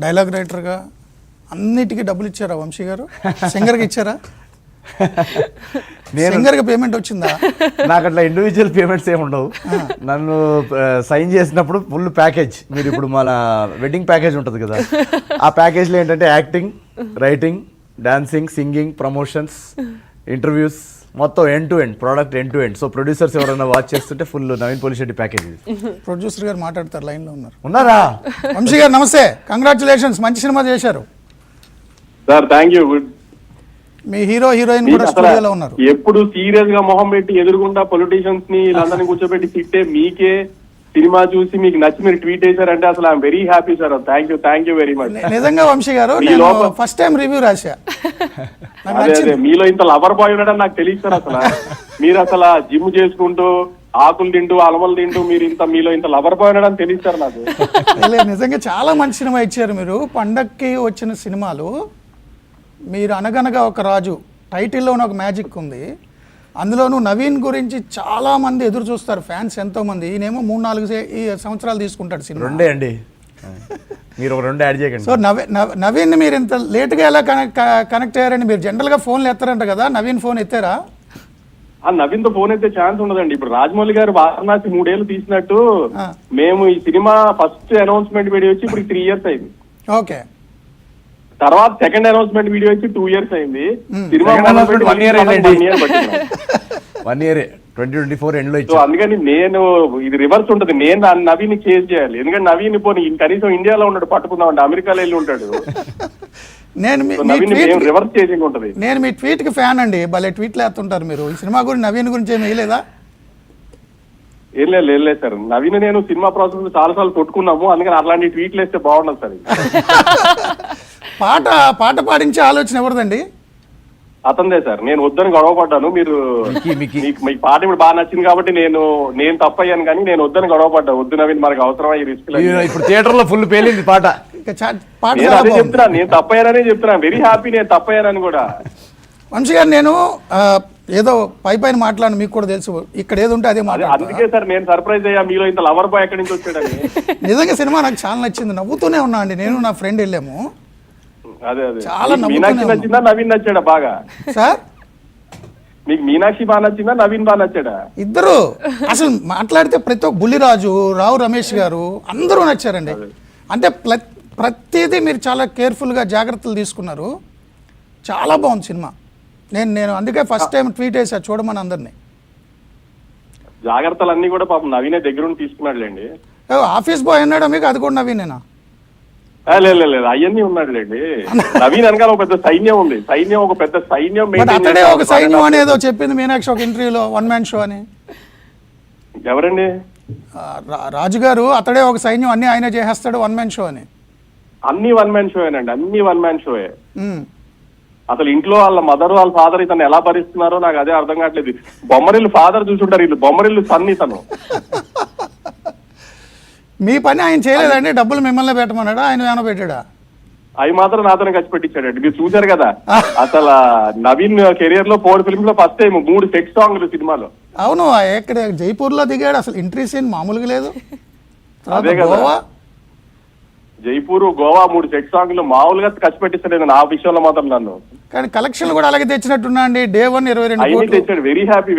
Dialogue రైటర్గా అన్నిటికీ డబ్బులు ఇచ్చారా వంశీ గారు? సింగర్కి ఇచ్చారా? సింగర్కి పేమెంట్ వచ్చిందా? నాకు అట్లా ఇండివిజువల్ పేమెంట్స్ ఏమి ఉండవు. నన్ను సైన్ చేసినప్పుడు ఫుల్ ప్యాకేజ్. మీరు ఇప్పుడు మన వెడ్డింగ్ ప్యాకేజ్ ఉంటుంది కదా, ఆ ప్యాకేజ్లో ఏంటంటే acting, writing, dancing, singing, promotions, interviews, మొత్తం end to end product, end to end. So producers ఎవరైనా వాచ్ చేస్తుంటే full Naveen Polishetty package. Producer గారు మాట్లాడతారు, లైన్లో ఉన్నారా? వంశీ గారు నమస్తే, కంగ్రాచులేషన్స్, మంచి సినిమా చేశారు sir. Thank you. Good. Me hero heroine కూడా స్టూడియోలో ఉన్నారు. ఎప్పుడు సీరియస్ గా మొహం పెట్టి ఎదురుగుండా పొలిటీషియన్స్ ని వీళ్ళందరినీ కూర్చోబెట్టి తిట్టే మీకే సినిమా చూసి మీకు నచ్చి మీరు ట్వీట్ చేశారంటే అసలు I'm very happy sir. Thank you very much. నిజంగా వంశీ గారు, ఫస్ట్ టైం రివ్యూ రాశా. అదే మీలో ఇంత లవర్ బాయ్ ఉన్నాడని నాకు తెలియదు సార్. అసలు మీరు అసలు జిమ్ చేసుకుంటూ ఆకులు తింటూ అలమలు తింటూ మీరు మీలో ఇంత లవర్ బాయ్ ఉన్నాడని తెలియదు సార్ నాకు. నిజంగా చాలా మంచి సినిమా ఇచ్చారు మీరు. పండక్కి వచ్చిన సినిమాలు మీరు అనగనగా ఒక రాజు టైటిల్లోనే ఒక మ్యాజిక్ ఉంది. అందులోనూ నవీన్ గురించి చాలా మంది ఎదురు చూస్తారు, ఫ్యాన్స్ ఎంతో మంది. ఈయనేమో 3-4 సంవత్సరాలు తీసుకుంటాడు సినిమా. రెండే అండి, మీరు 2 యాడ్ చేయకండి. సో నవీన్ మీరు ఇంత లేట్గా ఎలా కనెక్ట్ అయ్యారండి? మీరు జనరల్గా ఫోన్లు ఎత్తారంట కదా, నవీన్ ఫోన్ ఎత్తారా? నవీన్ తో ఫోన్ అయితే ఛాన్స్ ఉండదండి. ఇప్పుడు రాజమౌళి గారు వారణాసి 3 ఏళ్ళు తీసినట్టు మేము ఈ సినిమా ఫస్ట్ అనౌన్స్మెంట్ వీడియో వచ్చి ఇప్పుడు 3 years అయింది. ఓకే. తర్వాత సెకండ్ అనౌన్స్మెంట్ వీడియో వచ్చి 2 years అయింది. సినిమా 1 year 2024 ఎండ్ లో ఇచ్చారు. అందుకని నేను ఇది రివర్స్ ఉంటది, నేను నవీన్ చేంజ్ చేయాలి. ఎందుకంటే నవీన్ పోనీ కనీసం ఇండియాలో ఉన్నాడు, పట్టుకుందామంటే అమెరికాలో వెళ్ళి ఉంటాడు. రివర్స్ చేసింగ్ ఉంటది. నేను మీ ట్వీట్ కి ఫ్యాన్ అండి, భలే ట్వీట్లు వేస్తుంటారు మీరు. ఈ సినిమా గురించి నవీన్ గురించి ఏమి వేయలేదా? ఏం లేదు సార్. నవీన్ నేను సినిమా ప్రాసెస్ చాలా సార్లు కొట్టుకున్నాము, అందుకని అలాంటి ట్వీట్లు వేస్తే బాగుండదు సార్. పాట పాడించే ఆలోచన ఎవరిదండి? అతందే సార్. నేను వద్దని గొడవ పడ్డాను. మీరు మీకు పాట ఇప్పుడు బాగా నచ్చింది కాబట్టి నేను తప్పయ్యాను, కానీ నేను వద్దని గొడవ పడ్డా. వద్దు నవీన్, మనకు అవసరమా ఈ రిస్క్. ఇప్పుడు థియేటర్ లో ఫుల్ పేలింది పాట. అదే చెప్తున్నా, నేను తప్పయ్యాననే చెప్తున్నా. వెరీ హ్యాపీ నేను తప్పయ్యానని కూడా. వంశీ గారు, నేను ఏదో పైన మాట్లాడి మీకు కూడా తెలుసు, ఇక్కడ ఏది ఉంటే అదే మాట్లాడు. అందుకే సార్ నేను సర్ప్రైజ్ అయ్యా, మీలో ఇంత లవర్ బాయ్ ఎక్కడి నుంచి వచ్చాడని. నిజంగా సినిమా నాకు చాలా నచ్చింది, నవ్వుతూనే ఉన్నా అండి. నేను నా ఫ్రెండ్ వెళ్ళాము, అదే చాలా మీనాక్షి నచ్చిందా, నవీన్ నచ్చాడా బాగా? సార్ మీకు మీనాక్షి బాగా నచ్చిందా, నవీన్ బాగా నచ్చాడా? ఇద్దరు. అసలు మాట్లాడితే ప్రతి ఒక్క బుల్లిరాజు, రావు రమేష్ గారు అందరూ నచ్చారండి. అంటే ప్రతిదీ మీరు చాలా కేర్ఫుల్గా జాగ్రత్తలు తీసుకున్నారు. చాలా బాగుంది సినిమా. నేను అందుకే ఫస్ట్ టైం ట్వీట్ వేసా చూడమని అందరినీ. జాగ్రత్తలు అన్ని కూడా పాపం నవీనే దగ్గరుండి తీసుకున్నాడులేండి. ఆఫీస్ బాయ్ అన్నాడు మీకు, అది కూడా నవీనేనా? లేదు అవన్నీ ఉన్నాడులేండి. నవీన్ అనగా ఒక పెద్ద సైన్యం ఉంది. ఒక పెద్ద సైన్యం. అతడే ఒక సైన్యం అనేదో చెప్పింది మీనాక్షి ఒక ఇంటర్వ్యూలో, 1 man షో అని. ఎవరండి? రాజు గారు అతడే ఒక సైన్యం, అన్ని ఆయన చేసేస్తాడు, 1 man షో అని. అన్ని 1 man షో అండి, అన్ని 1 man షోయే. అసలు ఇంట్లో వాళ్ళ మదర్ వాళ్ళ ఫాదర్ ఇతను ఎలా భరిస్తున్నారో నాకు అదే అర్థం కావట్లేదు. బొమ్మరిల్లు ఫాదర్ చూసుంటారు, వీళ్ళు బొమ్మరిల్లు సన్ ఇతను. మీ పని ఆయన చేయలేదండి, డబ్బులు మిమ్మల్ని పెట్టమన్నాడా, ఆయన ఏమైనా పెట్టాడా? అవి మాత్రం నాతోనే ఖర్చు పెట్టించాడండి. మీరు చూసారు కదా, అసలు నవీన్ కెరియర్ లో 4 films లో ఫస్ట్ టైం 3 సెక్స్ సాంగ్లు సినిమాలో. అవును, ఎక్కడ జైపూర్ లో దిగాడు. అసలు ఎంట్రీ సీన్ మామూలుగా లేదు. అదే కదా, జైపూర్, గోవా 3 సెక్స్ సాంగ్లు మామూలుగా ఖర్చు పెట్టిస్తాడు నా విషయంలో మాత్రం నన్ను. కానీ కలెక్షన్ కూడా అలాగే తెచ్చినట్టున్నా అండి. Day 1 22 కోట్లు తెచ్చాడు. వెరీ హ్యాపీ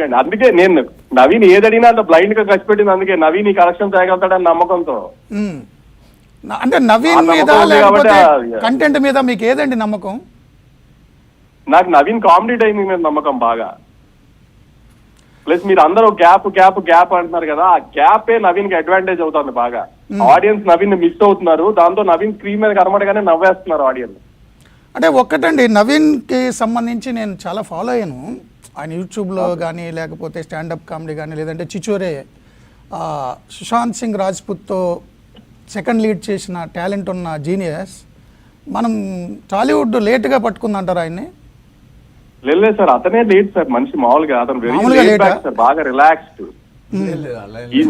అండి. అందుకే నేను నవీన్ ఏదడినా అంత బ్లైండ్ గా ఖర్చు పెట్టింది. అందుకే నవీన్ ఈ కలెక్షన్ తేగలుగుతాడని నమ్మకంతో. అంటే నవీన్ మీద లేకపోతే కంటెంట్ మీద మీకు ఏదండి నమ్మకం? నాకు నవీన్ కామెడీ టైమింగ్ మీద నమ్మకం బాగా. ప్లస్ మీరు అందరూ గ్యాప్ అంటున్నారు కదా, ఆ గ్యాపే నవీన్ కి అడ్వాంటేజ్ అవుతుంది బాగా. ఆడియన్స్ నవీన్ మిస్ అవుతున్నారు, దాంతో నవీన్ స్క్రీన్ మీద కనబడగానే నవ్వేస్తున్నారు ఆడియన్స్. అంటే ఒక్కటండి, నవీన్కి సంబంధించి నేను చాలా ఫాలో అయ్యాను. ఆయన యూట్యూబ్లో కానీ, లేకపోతే స్టాండప్ కామెడీ కానీ, లేదంటే చిచోరే సుశాంత్ సింగ్ రాజ్పుత్తో సెకండ్ లీడ్ చేసిన టాలెంట్ ఉన్న జీనియస్. మనం టాలీవుడ్ లేట్గా పట్టుకుందంటారు ఆయన్ని? లేదు సార్, అతనే లేట్ సార్. మనిషి మామూలుగా అతను సార్, బాగా రిలాక్స్డ్.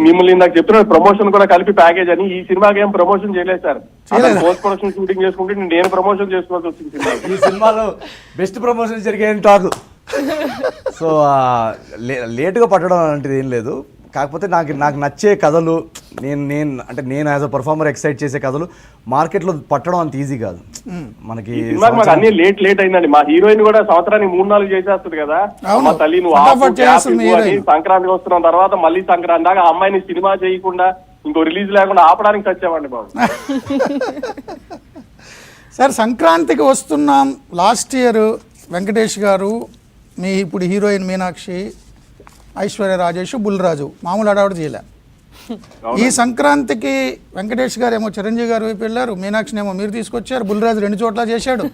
మిమ్మల్ని ఇందాక చెప్తున్నాడు ప్రమోషన్ కూడా కలిపి ప్యాకేజ్ అని. ఈ సినిమాకి ఏం ప్రమోషన్ చేయలేదు సార్. పోస్ట్ ప్రొడక్షన్ షూటింగ్ చేసుకుంటే నేను ప్రమోషన్ చేసుకోవాల్సి వచ్చింది. ఈ సినిమాలో బెస్ట్ ప్రమోషన్ జరిగాయని టాక్. సో లేటుగా పట్టడం అలాంటిది ఏం లేదు. కాకపోతే నాకు నచ్చే కథలు నేను యాజ్ అ పర్ఫార్మర్ ఎక్సైట్ చేసే కథలు మార్కెట్లో పట్టడం అంత ఈజీ కాదు మనకి. ఈ సినిమాకి మాకు అన్ని లేట్ అయిందండి. మా హీరోయిన్ కూడా సంవత్సరానికి 3-4 చేసేస్తుంది కదా. అవును. మా తల్లి నువ్వు ఫటాఫట్ ఆపు, చేస్తుంది గ్యాప్ ఇవ్వు అని హీరోయిన్. సంక్రాంతికి వస్తున్నాం తర్వాత మళ్ళీ సంక్రాంతి దాకా ఆ అమ్మాయిని సినిమా చేయకుండా ఇంకో రిలీజ్ లేకుండా ఆపడానికి వచ్చామండి బాబు. సార్ సంక్రాంతికి వస్తున్నాం లాస్ట్ ఇయర్ వెంకటేష్ గారు, మీ ఇప్పుడు హీరోయిన్ మీనాక్షి, ఐశ్వర్య రాజేష్, బుల్రాజు మామూలు అడావుడు చేయలే. ఈ సంక్రాంతికి వెంకటేష్ గారు ఏమో చిరంజీవి గారు వైపు వెళ్ళారు, మీనాక్షిని ఏమో మీరు తీసుకొచ్చారు, బుల్రాజు 2 చోట్ల చేశాడు.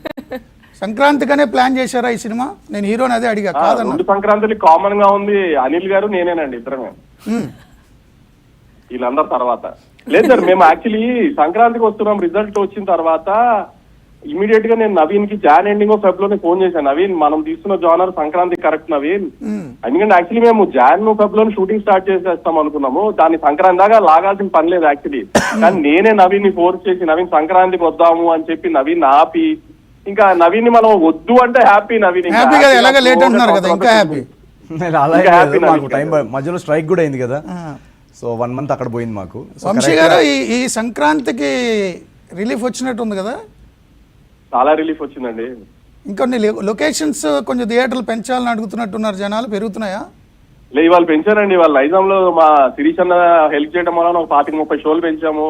సంక్రాంతికనే ప్లాన్ చేశారా ఈ సినిమా? నేను హీరోని అదే అడిగా. కాదన్న 2 సంక్రాంతులు కామన్ గా ఉంది. అనిల్ గారు నేనేనండి ఇద్దరమే వీళ్ళందరి తర్వాత. లేదు సార్, మేము యాక్చువల్లీ సంక్రాంతికి వస్తున్నాం రిజల్ట్ వచ్చిన తర్వాత ఇమీడియట్ గా నేను నవీన్ కి జాన్ ఎండింగ్ ఆఫ్ ఫెబ్ లోనే ఫోన్ చేశాను. నవీన్ మనం తీసుకున్న జానర్ సంక్రాంతి కరెక్ట్ నవీన్, ఎందుకంటే యాక్చువల్లీ మేము జాన్ ఫెబ్ లోనే షూటింగ్ స్టార్ట్ చేసేస్తాం అనుకున్నాము. దాన్ని సంక్రాంతి దాకా లాగాల్సిన పని లేదు యాక్చువల్లీ. కానీ నేనే నవీన్ ని ఫోర్స్ చేసి నవీన్ సంక్రాంతికి వద్దాము అని చెప్పి నవీన్ ఆపి, ఇంకా నవీన్ ని మనం వద్దు అంటే హ్యాపీ నవీన్ హ్యాపీ కదా, ఎలాగ లేట్ అంటున్నారు కదా ఇంకా హ్యాపీ. టైం మధ్యలో స్ట్రైక్ కూడా అయింది కదా, సో 1 month అక్కడ పోయింది మాకు. వంశీ గారు ఈ సంక్రాంతికి రిలీఫ్ వచ్చినట్టు ఉంది కదా? చాలా రిలీఫ్ వచ్చిందండి. ఇంకొన్ని లొకేషన్స్ కొంచెం థియేటర్లు పెంచాలని అడుగుతున్నట్టున్నారు జనాలు, పెరుగుతున్నాయా? లేదు ఇవాళ పెంచారండి. వాళ్ళ నైజాం లో మా శిరీష్ అన్న హెల్ప్ చేయడం వల్ల 25-30 షోలు పెంచాము.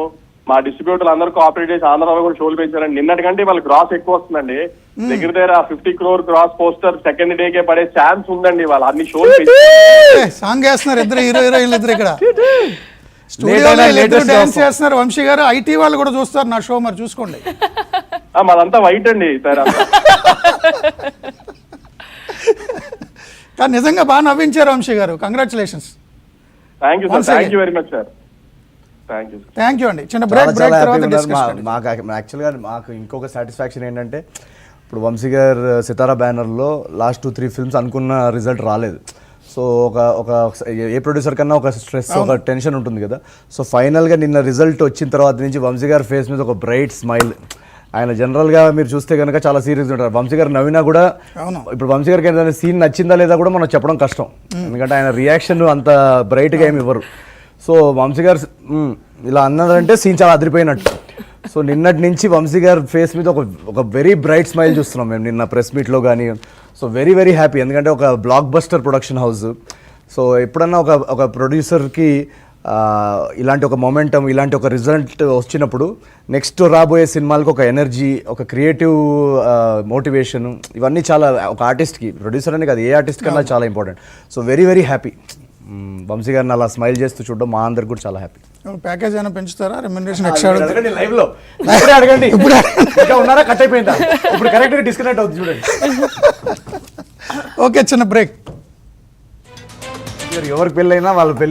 మా డిస్ట్రిబ్యూటర్లు అందరూ కోఆపరేట్ చేసి ఆంధ్రాలో కూడా షోలు పెంచారండి. నిన్నటికంటే వాళ్ళ గ్రాస్ ఎక్కువ వస్తుందండి. దగ్గర 50 crore గ్రాస్ పోస్టర్ సెకండ్ డేకే పడే ఛాన్స్ ఉందండి. వాళ్ళు అన్ని షోలు సాంగ్ వేస్తున్నారు ఇద్దరు హీరోయిన్లు ఇద్దరు ఇక్కడ స్టూడియోలో డాన్స్ చేస్తున్నారు. వంశీ గారు ఐటీ వాళ్ళు కూడా చూస్తారు నా షో, మరి చూసుకోండి. మాదంతా వైట్ అండి తేరా. కానీ నిజంగా బాగా నవ్వించారు వంశీ గారు, congratulations. Thank you sir, thank you very much sir, thank you అండి. చిన్న బ్రేక్ తర్వాత మాకు యాక్చువల్గా మాకు ఇంకొక సాటిస్ఫాక్షన్ ఏంటంటే ఇప్పుడు వంశీ గారు సితారా బ్యానర్లో లాస్ట్ 2-3 ఫిల్మ్స్ అనుకున్న రిజల్ట్ రాలేదు. సో ఒక ఏ ప్రొడ్యూసర్ కన్నా ఒక స్ట్రెస్, ఒక టెన్షన్ ఉంటుంది కదా. సో ఫైనల్గా నిన్న రిజల్ట్ వచ్చిన తర్వాత నుంచి వంశీ గారి ఫేస్ మీద ఒక బ్రైట్ స్మైల్. ఆయన జనరల్గా మీరు చూస్తే కనుక చాలా సీరియస్గా ఉంటారు. వంశీ గారు నవ్వినా కూడా, ఇప్పుడు వంశీ గారికి ఏదైనా సీన్ నచ్చిందా లేదా కూడా మనం చెప్పడం కష్టం, ఎందుకంటే ఆయన రియాక్షన్ అంత బ్రైట్గా ఏమి ఇవ్వరు. సో వంశీ గారు ఇలా అన్నారంటే సీన్ చాలా అదిరిపోయినట్టు. సో నిన్నటి నుంచి వంశీ గారి ఫేస్ మీద ఒక వెరీ బ్రైట్ స్మైల్ చూస్తున్నాం మేము నిన్న ప్రెస్ మీట్లో కానీ. సో వెరీ వెరీ హ్యాపీ, ఎందుకంటే ఒక block buster production house. So ఎప్పుడన్నా ఒక ప్రొడ్యూసర్కి ఇలాంటి ఒక మొమెంటం, ఇలాంటి ఒక రిజల్ట్ వచ్చినప్పుడు నెక్స్ట్ రాబోయే సినిమాలకు ఒక ఎనర్జీ, ఒక క్రియేటివ్ మోటివేషన్, ఇవన్నీ చాలా ఒక ఆర్టిస్ట్కి, ప్రొడ్యూసర్ అని కాదు ఏ ఆర్టిస్ట్ కన్నా చాలా important. So very very happy Vamsi గారిని అలా స్మైల్ చేస్తూ చూడడం మా అందరికి కూడా చాలా హ్యాపీ. ప్యాకేజ్ అయినా పెంచుతారా? రెమ్యునరేషన్ ఎక్స్ట్రా లైవ్లో అడగండి. ఇప్పుడు ఉన్నారా కట్ అయిపోయిందా? ఇప్పుడు కరెక్ట్గా డిస్కనెక్ట్ అవుతుంది చూడండి. ఓకే, చిన్న బ్రేక్. ఎవరికి పెళ్ళైనా వాళ్ళ పెళ్ళి